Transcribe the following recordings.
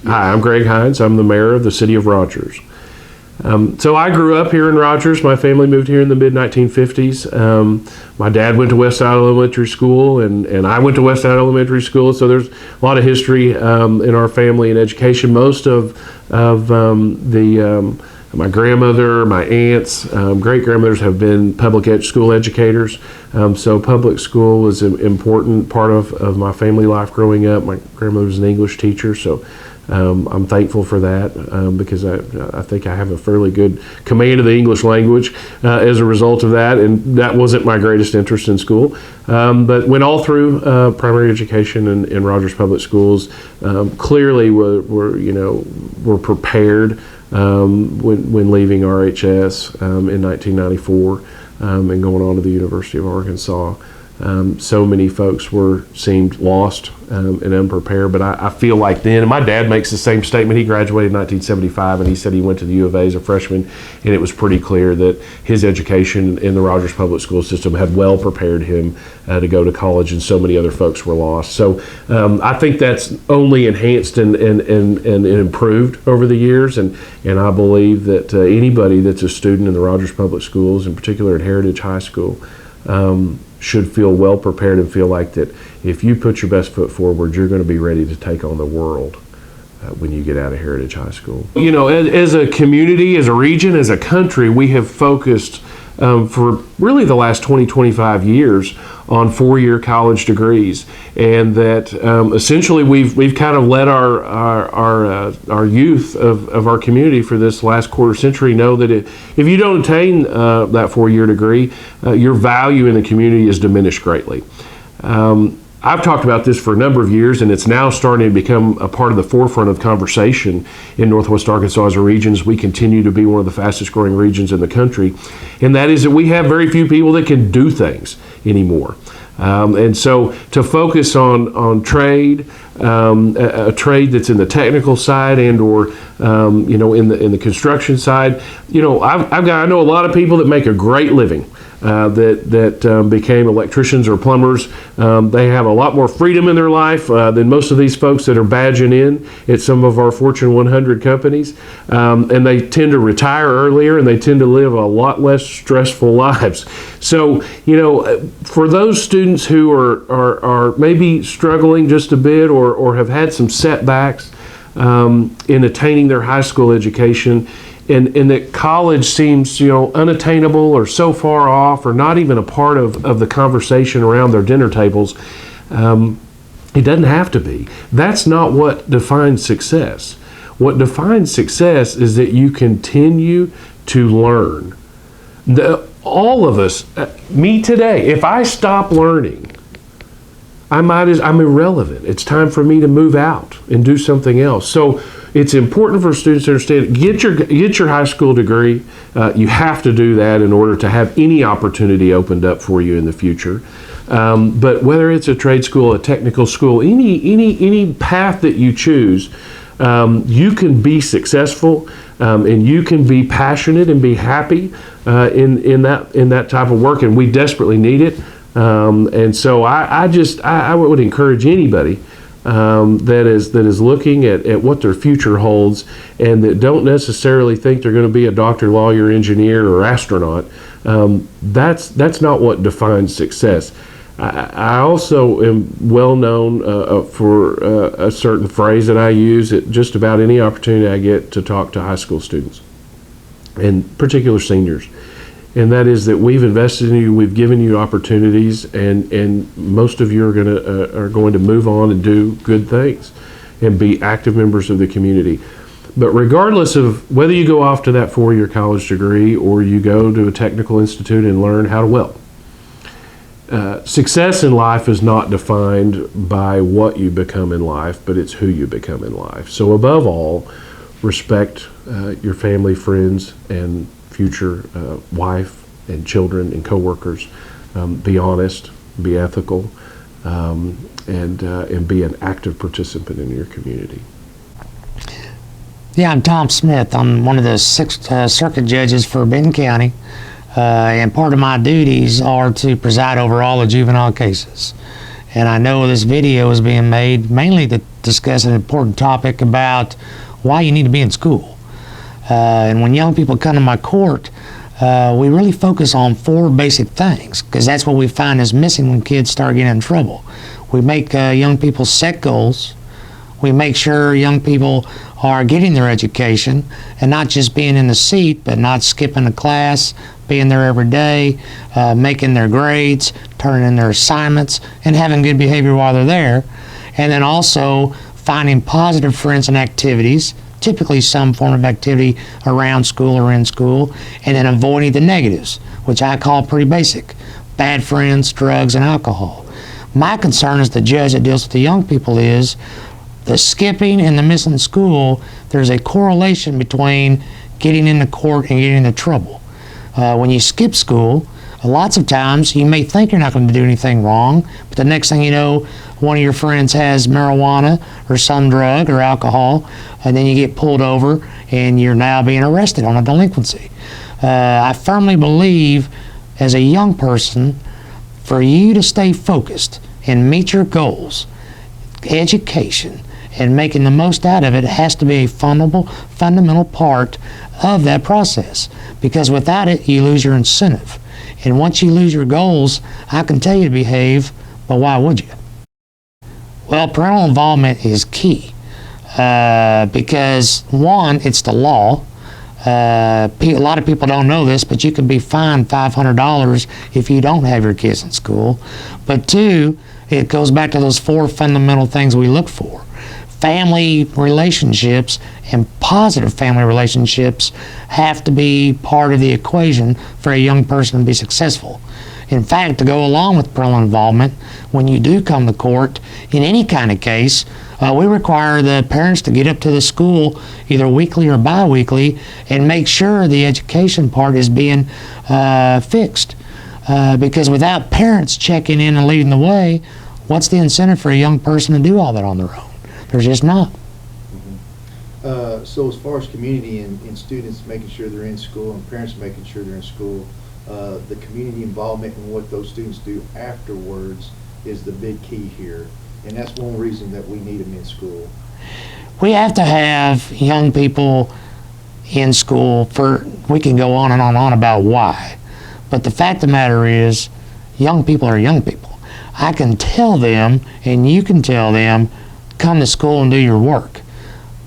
Hi, I'm Greg Hines. I'm the mayor of the city of Rogers. So I grew up here in Rogers. My family moved here in the mid-1950s. My dad went to Westside Elementary School, and I went to Westside Elementary School. So there's a lot of history in our family and education. Most of my grandmother, my aunts, great-grandmothers have been public school educators. So public school was an important part of my family life growing up. My grandmother was an English teacher, so I'm thankful for that because I think I have a fairly good command of the English language as a result of that, and that wasn't my greatest interest in school. But went all through primary education in Rogers Public Schools. Clearly, were prepared when leaving RHS in 1994 and going on to the University of Arkansas. So many folks seemed lost and unprepared, but I feel like then, and my dad makes the same statement. He graduated in 1975, and he said he went to the U of A as a freshman, and it was pretty clear that his education in the Rogers Public School system had well prepared him to go to college, and so many other folks were lost. So I think that's only enhanced and improved over the years, and I believe that anybody that's a student in the Rogers Public Schools, in particular at Heritage High School, should feel well prepared and feel like that if you put your best foot forward, you're going to be ready to take on the world when you get out of Heritage High School. You know, as a community, as a region, as a country, we have focused for really the last 20-25 years on four-year college degrees, and that essentially we've kind of let our youth of our community for this last quarter century know that if you don't attain that four-year degree, your value in the community is diminished greatly. I've talked about this for a number of years, and it's now starting to become a part of the forefront of conversation in Northwest Arkansas as a region, as we continue to be one of the fastest growing regions in the country. And that is that we have very few people that can do things anymore. And so to focus on trade, a trade that's in the technical side and or in the construction side, I know a lot of people that make a great living. That became electricians or plumbers. They have a lot more freedom in their life than most of these folks that are badging in at some of our Fortune 100 companies. And they tend to retire earlier, and they tend to live a lot less stressful lives. So, for those students who are maybe struggling just a bit or have had some setbacks in attaining their high school education, and that college seems, unattainable or so far off or not even a part of the conversation around their dinner tables, it doesn't have to be. That's not what defines success. What defines success is that you continue to learn. All of us, me today, if I stop learning, I'm irrelevant. It's time for me to move out and do something else. So it's important for students to understand, get your high school degree. You have to do that in order to have any opportunity opened up for you in the future. But whether it's a trade school, a technical school, any path that you choose, you can be successful and you can be passionate and be happy in that type of work, and we desperately need it. And so I would encourage anybody that is looking at what their future holds and that don't necessarily think they're going to be a doctor, lawyer, engineer, or astronaut. That's not what defines success. I also am well known for a certain phrase that I use at just about any opportunity I get to talk to high school students, and particular seniors. And that is that we've invested in you, we've given you opportunities, and most of you are going to move on and do good things and be active members of the community. But regardless of whether you go off to that four-year college degree or you go to a technical institute and learn how to weld, success in life is not defined by what you become in life, but it's who you become in life. So above all, respect your family, friends, and future wife and children and coworkers. Be honest, be ethical, and be an active participant in your community. Yeah, I'm Tom Smith. I'm one of the 6th circuit judges for Benton County, and part of my duties are to preside over all the juvenile cases. And I know this video is being made mainly to discuss an important topic about why you need to be in school. And when young people come to my court, we really focus on 4 basic things, because that's what we find is missing when kids start getting in trouble. We make young people set goals. We make sure young people are getting their education and not just being in the seat, but not skipping a class, being there every day, making their grades, turning in their assignments, and having good behavior while they're there. And then also finding positive friends and activities, typically some form of activity around school or in school, and then avoiding the negatives, which I call pretty basic: bad friends, drugs, and alcohol. My concern as the judge that deals with the young people is the skipping and the missing school. There's a correlation between getting into court and getting into trouble. When you skip school, lots of times you may think you're not going to do anything wrong, but the next thing you know, one of your friends has marijuana or some drug or alcohol, and then you get pulled over and you're now being arrested on a delinquency. I firmly believe, as a young person, for you to stay focused and meet your goals, education, and making the most out of it has to be a fundamental part of that process, because without it, you lose your incentive. And once you lose your goals, I can tell you to behave, but why would you? Well, parental involvement is key, because one, it's the law. A lot of people don't know this, but you can be fined $500 if you don't have your kids in school. But two, it goes back to those 4 fundamental things we look for. Family relationships and positive family relationships have to be part of the equation for a young person to be successful. In fact, to go along with parental involvement, when you do come to court, in any kind of case, we require the parents to get up to the school either weekly or bi-weekly and make sure the education part is being fixed. Because without parents checking in and leading the way, what's the incentive for a young person to do all that on their own? There's just not. So as far as community and students making sure they're in school and parents making sure they're in school, the community involvement and what those students do afterwards is the big key here. And that's one reason that we need them in school. We have to have young people in school we can go on and on about why. But the fact of the matter is, young people are young people. I can tell them, and you can tell them, come to school and do your work.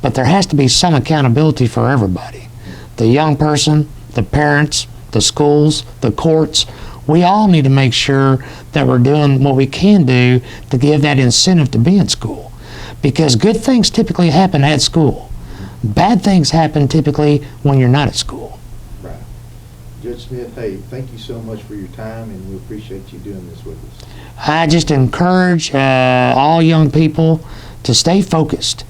But there has to be some accountability for everybody. The young person, the parents, the schools, the courts. We all need to make sure that we're doing what we can do to give that incentive to be in school. Because good things typically happen at school. Bad things happen typically when you're not at school. Right. Judge Smith, hey, thank you so much for your time, and we appreciate you doing this with us. I just encourage all young people to stay focused.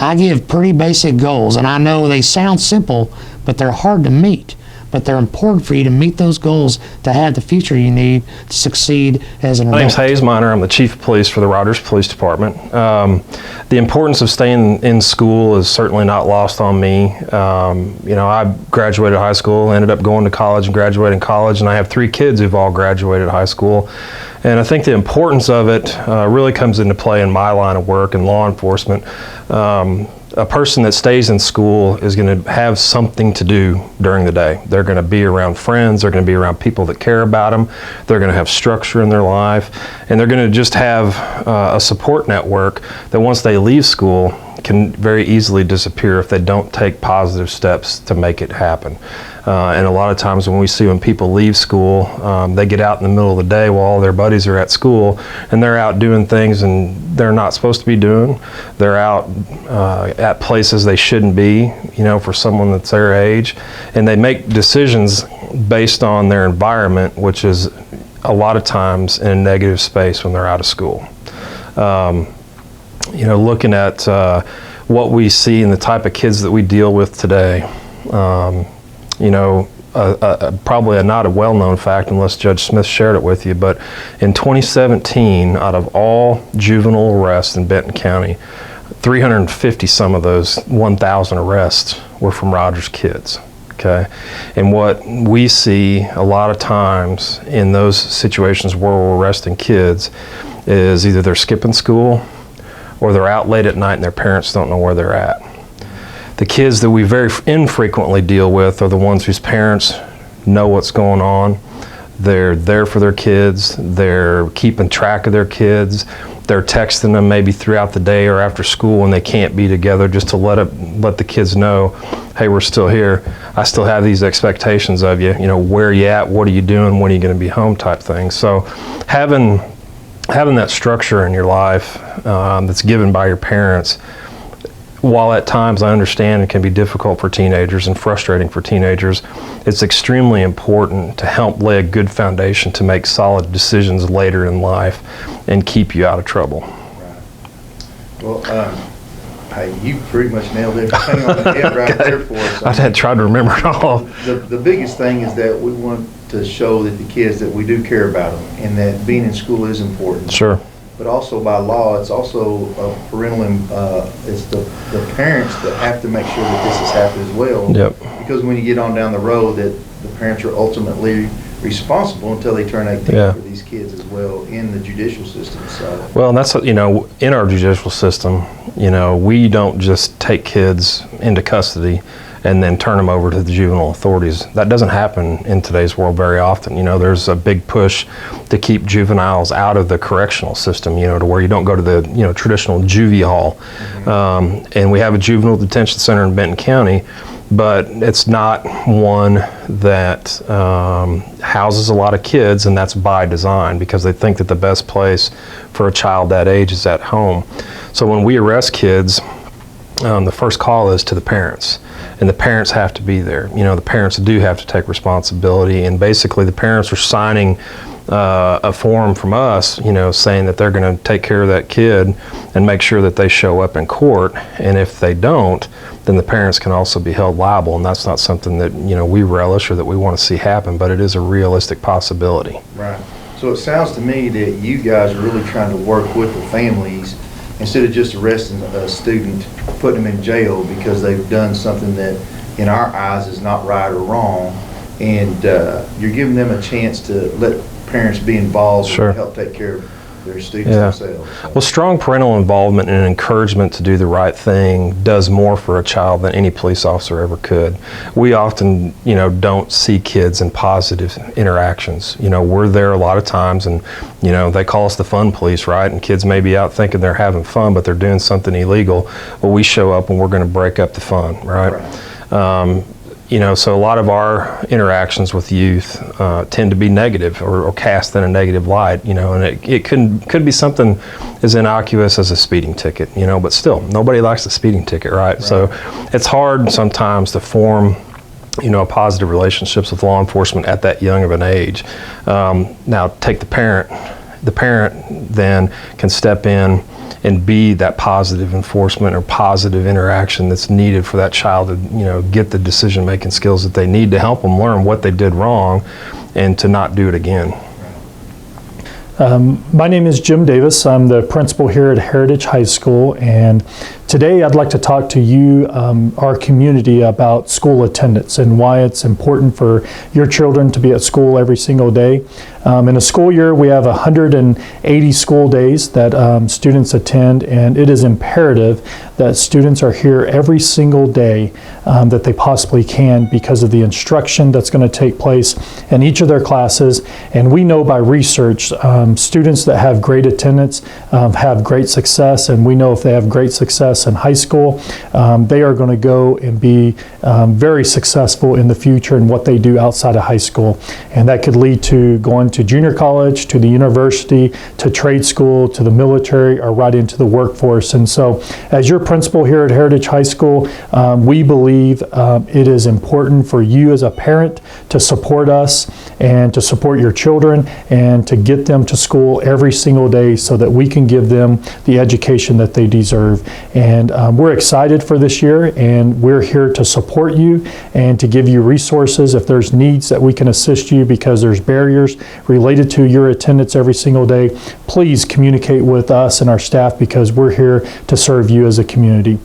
I give pretty basic goals, and I know they sound simple, but they're hard to meet. But they're important for you to meet those goals to have the future you need to succeed as an adult. My name's Hayes Miner. I'm the Chief of Police for the Rogers Police Department. The importance of staying in school is certainly not lost on me. I graduated high school, ended up going to college and graduating college, and I have 3 kids who've all graduated high school. And I think the importance of it really comes into play in my line of work in law enforcement. A person that stays in school is going to have something to do during the day. They're going to be around friends, they're going to be around people that care about them, they're going to have structure in their life, and they're going to just have a support network that once they leave school can very easily disappear if they don't take positive steps to make it happen. And a lot of times when people leave school, they get out in the middle of the day while all their buddies are at school, and they're out doing things and they're not supposed to be doing. They're out at places they shouldn't be, for someone that's their age, and they make decisions based on their environment, which is a lot of times in a negative space when they're out of school. Looking at what we see and the type of kids that we deal with today, probably not a well-known fact unless Judge Smith shared it with you, but in 2017, out of all juvenile arrests in Benton County, 350 some of those 1,000 arrests were from Rogers kids. Okay, and what we see a lot of times in those situations where we're arresting kids is either they're skipping school, or they're out late at night and their parents don't know where they're at. The kids that we very infrequently deal with are the ones whose parents know what's going on. They're there for their kids. They're keeping track of their kids. They're texting them maybe throughout the day or after school when they can't be together, just to let the kids know, hey, we're still here. I still have these expectations of you. You know, where are you at? What are you doing? When are you going to be home? Type thing. So having that structure in your life that's given by your parents, while at times I understand it can be difficult for teenagers and frustrating for teenagers, it's extremely important to help lay a good foundation to make solid decisions later in life and keep you out of trouble. Right. Well, hey, you pretty much nailed everything on the head right there for us. I had tried to remember it all. The biggest thing is that we want to show that the kids that we do care about them and that being in school is important. Sure. But also by law, it's also a parental, it's the parents that have to make sure that this has happened as well. Yep. Because when you get on down the road, that the parents are ultimately responsible until they turn 18 Yeah. for these kids as well in the judicial system. So, Well, and that's, you know, in our judicial system, you know, we don't just take kids into custody and then turn them over to the juvenile authorities. That doesn't happen in today's world very often. You know, there's a big push to keep juveniles out of the correctional system, you know, to where you don't go to the, you know, traditional juvie hall. And we have a juvenile detention center in Benton County, but it's not one that houses a lot of kids, and that's by design because they think that the best place for a child that age is at home. So when we arrest kids, the first call is to the parents, and the parents have to be there. You know, the parents do have to take responsibility, and basically the parents are signing a form from us, you know, saying that they're going to take care of that kid and make sure that they show up in court, and if they don't, then the parents can also be held liable, and that's not something that, you know, we relish or that we want to see happen, but it is a realistic possibility. right. So it sounds to me that you guys are really trying to work with the families instead of just arresting a student, putting them in jail because they've done something that in our eyes is not right or wrong. And you're giving them a chance to let parents be involved Sure. and help take care of their students Yeah. themselves. Well, strong parental involvement and encouragement to do the right thing does more for a child than any police officer ever could. We often, you know, don't see kids in positive interactions. You know, we're there a lot of times, and, you know, they call us the fun police, right? And kids may be out thinking they're having fun, but they're doing something illegal. Well, we show up and we're going to break up the fun, right? You know, so a lot of our interactions with youth tend to be negative or cast in a negative light, you know, and it could be something as innocuous as a speeding ticket, you know, but still, nobody likes a speeding ticket, right? So it's hard sometimes to form, you know, positive relationships with law enforcement at that young of an age. Now, take the parent. The parent then can step in and be that positive enforcement or positive interaction that's needed for that child to, you know, get the decision-making skills that they need to help them learn what they did wrong and to not do it again. My name is Jim Davis. I'm the principal here at Heritage High School, and today I'd like to talk to you, our community, about school attendance and why it's important for your children to be at school every single day. In a school year, we have 180 school days that students attend, and it is imperative that students are here every single day that they possibly can because of the instruction that's going to take place in each of their classes. And we know by research, students that have great attendance have great success, and we know if they have great success in high school, they are going to go and be very successful in the future in what they do outside of high school. And that could lead to going to junior college, to the university, to trade school, to the military, or right into the workforce. And so as your principal here at Heritage High School, we believe it is important for you as a parent to support us and to support your children and to get them to school every single day so that we can give them the education that they deserve. And we're excited for this year, and we're here to support you and to give you resources if there's needs that we can assist you because there's barriers related to your attendance every single day. Please communicate with us and our staff because we're here to serve you as a community.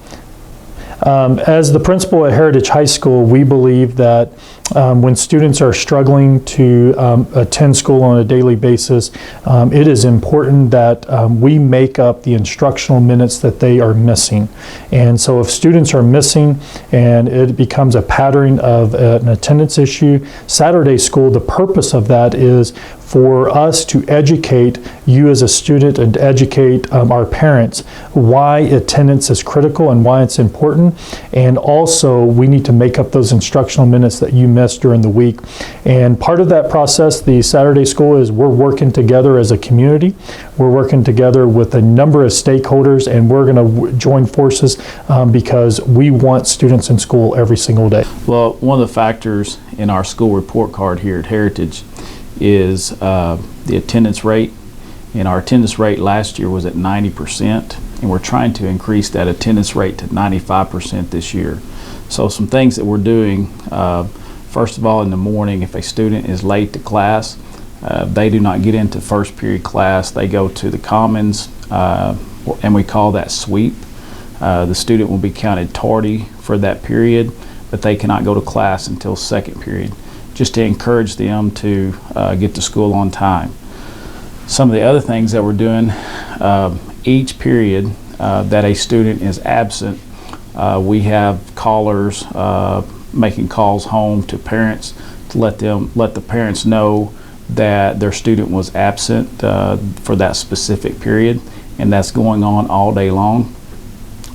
As the principal at Heritage High School, we believe that when students are struggling to attend school on a daily basis, it is important that we make up the instructional minutes that they are missing. And so if students are missing and it becomes a pattern of an attendance issue, Saturday school, the purpose of that is for us to educate you as a student and educate our parents why attendance is critical and why it's important. And also, we need to make up those instructional minutes that you missed during the week. And part of that process, the Saturday school, is we're working together as a community. We're working together with a number of stakeholders, and we're going to join forces because we want students in school every single day. Well, one of the factors in our school report card here at Heritage is the attendance rate. And our attendance rate last year was at 90%, and we're trying to increase that attendance rate to 95% this year. So some things that we're doing, first of all, in the morning, if a student is late to class, they do not get into first period class. They go to the commons, and we call that sweep. The student will be counted tardy for that period, but they cannot go to class until second period, just to encourage them to get to school on time. Some of the other things that we're doing, each period that a student is absent, we have callers making calls home to parents to let the parents know that their student was absent for that specific period, and that's going on all day long.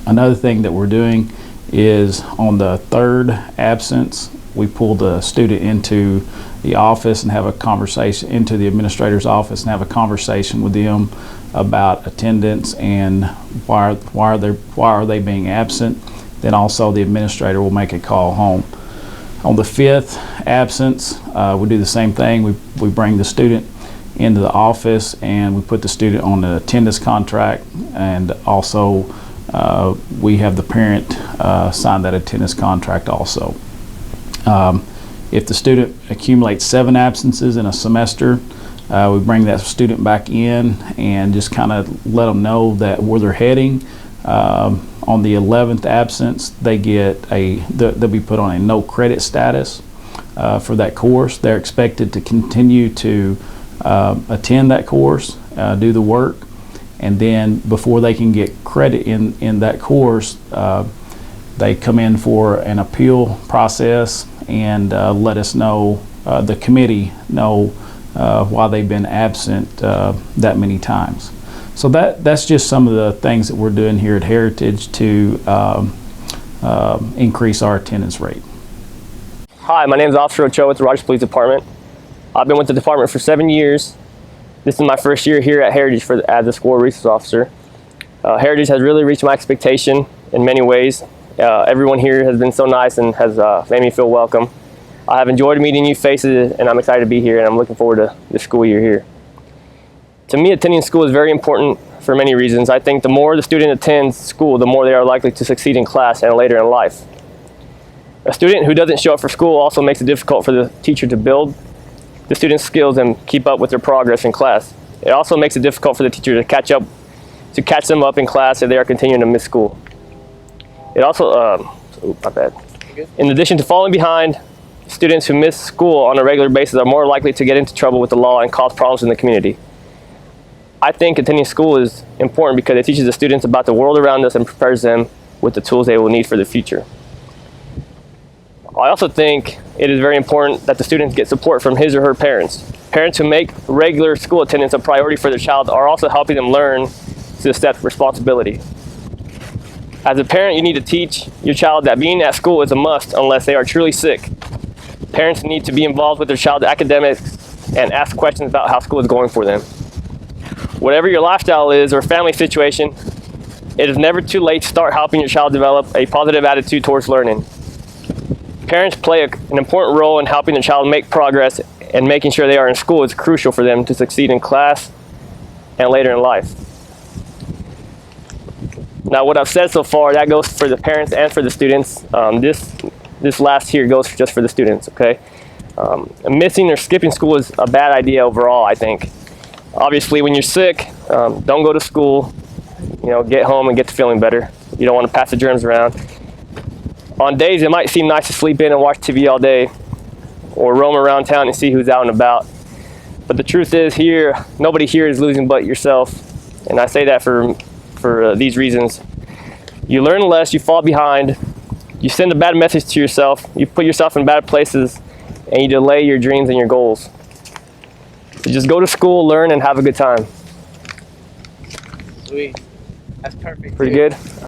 Another thing that we're doing is on the third absence, we pull the student into the office and have a conversation, into the administrator's office, and have a conversation with them about attendance and why are they being absent. Then also the administrator will make a call home. On the fifth absence, we do the same thing. We bring the student into the office and we put the student on the attendance contract, and also we have the parent sign that attendance contract also. If the student accumulates 7 absences in a semester, we bring that student back in and just kind of let them know that where they're heading. On the 11th absence, they'll be put on a no credit status for that course. They're expected to continue to attend that course, do the work, and then before they can get credit in that course, they come in for an appeal process and let us know, the committee know why they've been absent that many times. So that's just some of the things that we're doing here at Heritage to increase our attendance rate. Hi, my name is Officer Ochoa with the Rogers Police Department. I've been with the department for 7 years. This is my first year here at Heritage as a school resource officer. Heritage has really reached my expectation in many ways. Everyone here has been so nice and has made me feel welcome. I have enjoyed meeting new faces, and I'm excited to be here, and I'm looking forward to the school year here. To me, attending school is very important for many reasons. I think the more the student attends school, the more they are likely to succeed in class and later in life. A student who doesn't show up for school also makes it difficult for the teacher to build the student's skills and keep up with their progress in class. It also makes it difficult for the teacher to catch them up in class if they are continuing to miss school. It also, my bad. In addition to falling behind, students who miss school on a regular basis are more likely to get into trouble with the law and cause problems in the community. I think attending school is important because it teaches the students about the world around us and prepares them with the tools they will need for the future. I also think it is very important that the students get support from his or her parents. Parents who make regular school attendance a priority for their child are also helping them learn to accept responsibility. As a parent, you need to teach your child that being at school is a must unless they are truly sick. Parents need to be involved with their child's academics and ask questions about how school is going for them. Whatever your lifestyle is or family situation, it is never too late to start helping your child develop a positive attitude towards learning. Parents play an important role in helping their child make progress, and making sure they are in school is crucial for them to succeed in class and later in life. Now, what I've said so far, that goes for the parents and for the students. This last here goes just for the students, okay? Missing or skipping school is a bad idea overall, I think. Obviously, when you're sick, don't go to school. Get home and get to feeling better. You don't want to pass the germs around. On days it might seem nice to sleep in and watch TV all day, or roam around town and see who's out and about. But the truth is here, nobody here is losing but yourself. And I say that for these reasons. You learn less, you fall behind, you send a bad message to yourself, you put yourself in bad places, and you delay your dreams and your goals. So just go to school, learn, and have a good time. Sweet. That's perfect. Pretty good?